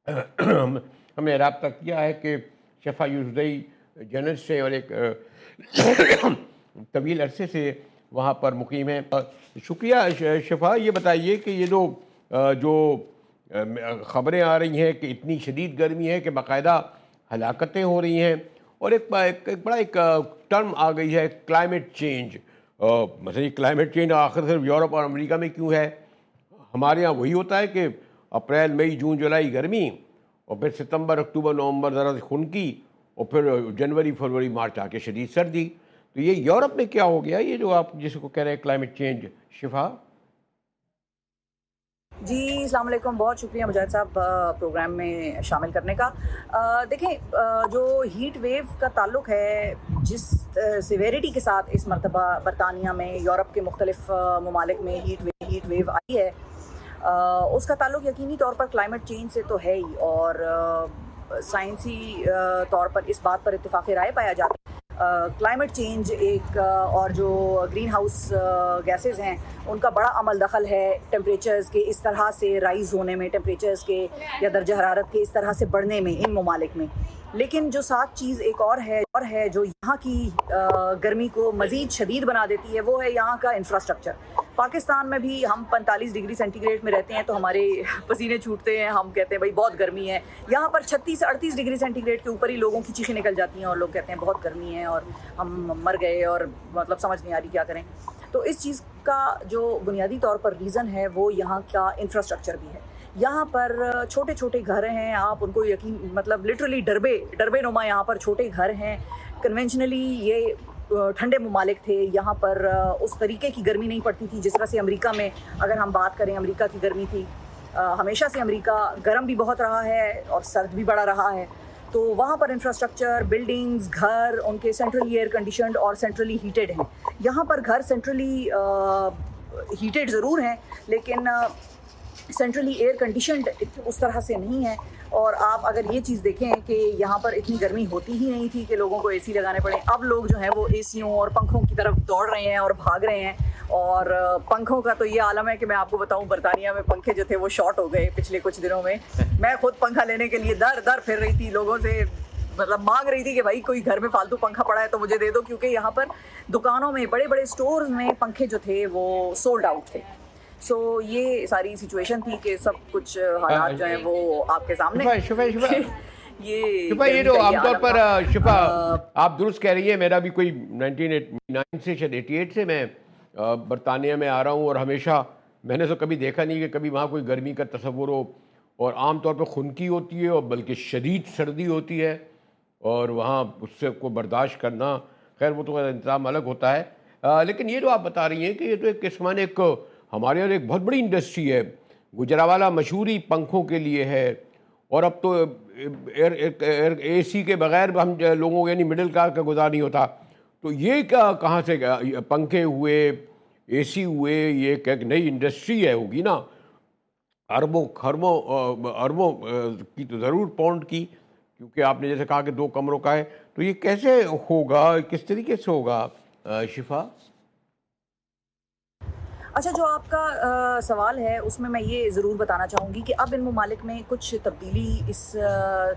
ہم نے رابطہ کیا ہے کہ شفا یوسفزئی جرنلسٹ سے اور ایک طویل عرصے سے وہاں پر مقیم ہیں. شکریہ شفا. یہ بتائیے کہ یہ جو خبریں آ رہی ہیں کہ اتنی شدید گرمی ہے کہ باقاعدہ ہلاکتیں ہو رہی ہیں، اور ایک بڑا ٹرم آ گئی ہے کلائمیٹ چینج. مثلا یہ کلائمیٹ چینج آخر صرف یورپ اور امریکہ میں کیوں ہے؟ ہمارے یہاں وہی ہوتا ہے کہ اپریل مئی جون جولائی گرمی، اور پھر ستمبر اکتوبر نومبر ذرا سی خنکی، اور پھر جنوری فروری مارچ آ کے شدید سردی. تو یہ یورپ میں کیا ہو گیا، یہ جو آپ جس کو کہہ رہے ہیں کلائمیٹ چینج؟ شفا. جی السلام علیکم، بہت شکریہ مجاہد صاحب پروگرام میں شامل کرنے کا. دیکھیں، جو ہیٹ ویو کا تعلق ہے، جس سیویریٹی کے ساتھ اس مرتبہ برطانیہ میں، یورپ کے مختلف ممالک میں ہیٹ ویو آئی ہے، اس کا تعلق یقینی طور پر کلائمیٹ چینج سے تو ہے ہی، اور سائنسی طور پر اس بات پر اتفاق رائے پایا جاتا ہے. کلائمیٹ چینج ایک اور جو گرین ہاؤس گیسز ہیں ان کا بڑا عمل دخل ہے ٹیمپریچرز کے اس طرح سے رائز ہونے میں، ٹیمپریچرز کے یا درجہ حرارت کے اس طرح سے بڑھنے میں ان ممالک میں. لیکن جو ساتھ چیز ایک اور ہے جو یہاں کی گرمی کو مزید شدید بنا دیتی ہے، وہ ہے یہاں کا انفراسٹرکچر. پاکستان میں بھی ہم 45 ڈگری سینٹی گریڈ میں رہتے ہیں تو ہمارے پسینے چھوٹتے ہیں، ہم کہتے ہیں بھائی بہت گرمی ہے. یہاں پر 36 سے 38 ڈگری سینٹی گریڈ کے اوپر ہی لوگوں کی چیخیں نکل جاتی ہیں اور لوگ کہتے ہیں بہت گرمی ہے اور ہم مر گئے اور مطلب سمجھ نہیں آ رہی کیا کریں. تو اس چیز کا جو بنیادی طور پر ریزن ہے وہ یہاں کا انفراسٹرکچر بھی ہے. یہاں پر چھوٹے چھوٹے گھر ہیں، آپ ان کو یقین مطلب لٹرلی ڈربے نما یہاں پر چھوٹے گھر ہیں. کنونشنلی یہ ٹھنڈے ممالک تھے، یہاں پر اس طریقے کی گرمی نہیں پڑتی تھی جس طرح سے امریکہ میں اگر ہم بات کریں امریکہ کی گرمی تھی. ہمیشہ سے امریکہ گرم بھی بہت رہا ہے اور سرد بھی بڑا رہا ہے. تو وہاں پر انفراسٹرکچر، بلڈنگز، گھر ان کے سینٹرلی ایئر کنڈیشنڈ اور سینٹرلی ہیٹڈ ہیں. یہاں پر گھر سینٹرلی ہیٹڈ ضرور ہیں لیکن سینٹرلی ایئر کنڈیشنڈ اس طرح سے نہیں ہے. اور آپ اگر یہ چیز دیکھیں کہ یہاں پر اتنی گرمی ہوتی ہی نہیں تھی کہ لوگوں کو اے سی لگانے پڑے. اب لوگ جو ہیں وہ اے سیوں اور پنکھوں کی طرف دوڑ رہے ہیں اور بھاگ رہے ہیں. اور پنکھوں کا تو یہ عالم ہے کہ میں آپ کو بتاؤں، برطانیہ میں پنکھے جو تھے وہ شارٹ ہو گئے پچھلے کچھ دنوں میں. میں خود پنکھا لینے کے لیے در پھر رہی تھی، لوگوں سے مطلب مانگ رہی تھی کہ بھائی کوئی گھر میں فالتو پنکھا پڑا ہے تو مجھے دے دو، کیونکہ یہاں پر دکانوں میں بڑے بڑے سٹورز میں پنکھے جو تھے وہ سولڈ آؤٹ تھے. سو یہ ساری سچویشن تھی کہ سب کچھ حالات جو ہیں وہ آپ کے سامنے. شفا یہ جو عام طور پر شفا آپ درست کہہ رہی ہیں. میرا بھی کوئی 1989 سے شاید 88 سے میں برطانیہ میں آ رہا ہوں، اور ہمیشہ میں نے تو کبھی دیکھا نہیں کہ کبھی وہاں کوئی گرمی کا تصور ہو. اور عام طور پہ خنکی ہوتی ہے اور بلکہ شدید سردی ہوتی ہے، اور وہاں اس سے کو برداشت کرنا، خیر وہ تو انتظام الگ ہوتا ہے. لیکن یہ جو آپ بتا رہی ہیں کہ یہ تو ایک قسمان ایک ہمارے یہاں ایک بہت بڑی انڈسٹری ہے. گجرانوالہ مشہوری پنکھوں کے لیے ہے، اور اب تو اے سی کے بغیر ہم لوگوں یعنی مڈل کلاس کا گزار نہیں ہوتا. تو یہ کہاں سے پنکھے ہوئے، اے سی ہوئے، یہ ایک نئی انڈسٹری ہے ہوگی نا، اربوں اربوں کی تو ضرور پاؤنڈ کی، کیونکہ آپ نے جیسے کہا کہ 2 کمروں کا ہے. تو یہ کیسے ہوگا، کس طریقے سے ہوگا شفا؟ اچھا، جو آپ کا سوال ہے اس میں یہ ضرور بتانا چاہوں گی کہ اب ان ممالک میں کچھ تبدیلی اس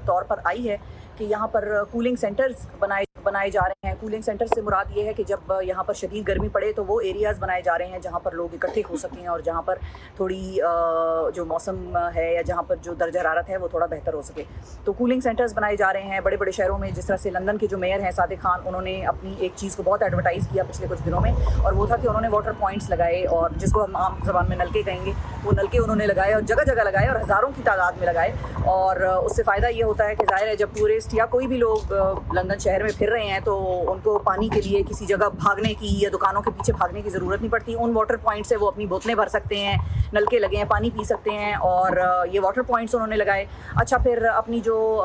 طور پر آئی ہے کہ یہاں پر کولنگ سینٹرز بنائے جا رہے ہیں. کولنگ سینٹر سے مراد یہ ہے کہ جب یہاں پر شدید گرمی پڑے تو وہ ایریاز بنائے جا رہے ہیں جہاں پر لوگ اکٹھے ہو سکیں، اور جہاں پر تھوڑی جو موسم ہے یا جہاں پر جو درجہ حرارت ہے وہ تھوڑا بہتر ہو سکے. تو کولنگ سینٹرز بنائے جا رہے ہیں بڑے بڑے شہروں میں. جس طرح سے لندن کے جو میئر ہیں صادق خان، انہوں نے اپنی ایک چیز کو بہت ایڈورٹائز کیا پچھلے کچھ دنوں میں، اور وہ تھا کہ انہوں نے واٹر پوائنٹس لگائے، اور جس کو ہم عام زبان میں نلکے کہیں گے، وہ نلکے انہوں نے لگائے اور جگہ جگہ لگائے اور ہزاروں کی تعداد میں لگائے. اور اس سے فائدہ یہ ہوتا ہے کہ ظاہر ہے جب ٹورسٹ یا کوئی بھی لوگ لندن شہر میں پھر رہے ہیں تو ان کو پانی کے لیے کسی جگہ بھاگنے کی یا دکانوں کے پیچھے بھاگنے کی ضرورت نہیں پڑتی. ان واٹر پوائنٹ سے وہ اپنی بوتلیں بھر سکتے ہیں، نلکے لگے ہیں، پانی پی سکتے ہیں، اور یہ واٹر پوائنٹس انہوں نے لگائے. اچھا، پھر اپنی جو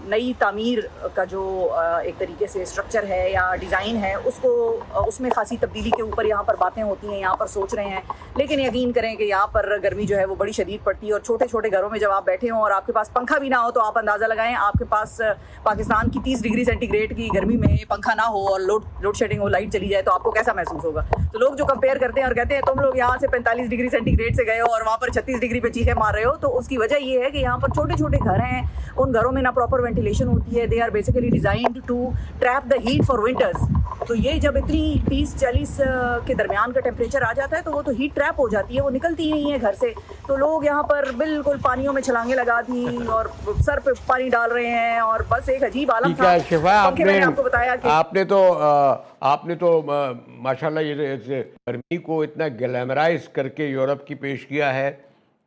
نئی تعمیر کا جو ایک طریقے سے اسٹرکچر ہے یا ڈیزائن ہے، اس میں خاصی تبدیلی کے اوپر یہاں پر باتیں ہوتی ہیں، یہاں پر سوچ رہے ہیں. لیکن یقین کریں کہ یہاں پر پر گرمی جو ہے وہ بڑی شدید پڑتی ہے, اور چھوٹے چھوٹے گھروں میں جب آپ بیٹھے ہوں اور آپ کے پاس پنکھا بھی نہ ہو تو آپ اندازہ لگائیں آپ کے پاس پاکستان کی 30 ڈگری سینٹی گریڈ کی گرمی میں پنکھا نہ ہو اور لوڈ شیڈنگ ہو, لائٹ چلی جائے تو آپ کو کیسا محسوس ہوگا. تو لوگ جو کمپیئر کرتے ہیں اور کہتے ہیں تم لوگ یہاں سے 45 ڈگری سینٹی گریڈ سے گئے ہو اور وہاں پر 36 ڈگری پہ چیخیں مار رہے ہو, تو اس کی وجہ یہ ہے کہ یہاں پر چھوٹے چھوٹے گھر ہیں, ان گھروں میں نہ پراپر وینٹیلیشن ہوتی ہے. They are basically designed to trap the heat for winters. تو یہ جب اتنی 30-40 کے درمیان کا ٹیمپریچر آ جاتا ہے تو وہ تو ہیٹ ٹریپ ہو جاتی ہے, وہ نکلتی ہی نہیں ہے گھر سے. تو لوگ یہاں پر بالکل پانیوں میں چھلانگیں لگا دی اور سر پہ پانی ڈال رہے ہیں, اور بس ایک عجیب عالم تھا. شفا, میں نے آپ کو بتایا کہ آپ نے تو ماشاءاللہ یہ گرمی کو اتنا گلیمرائز کر کے یورپ کی پیش کیا ہے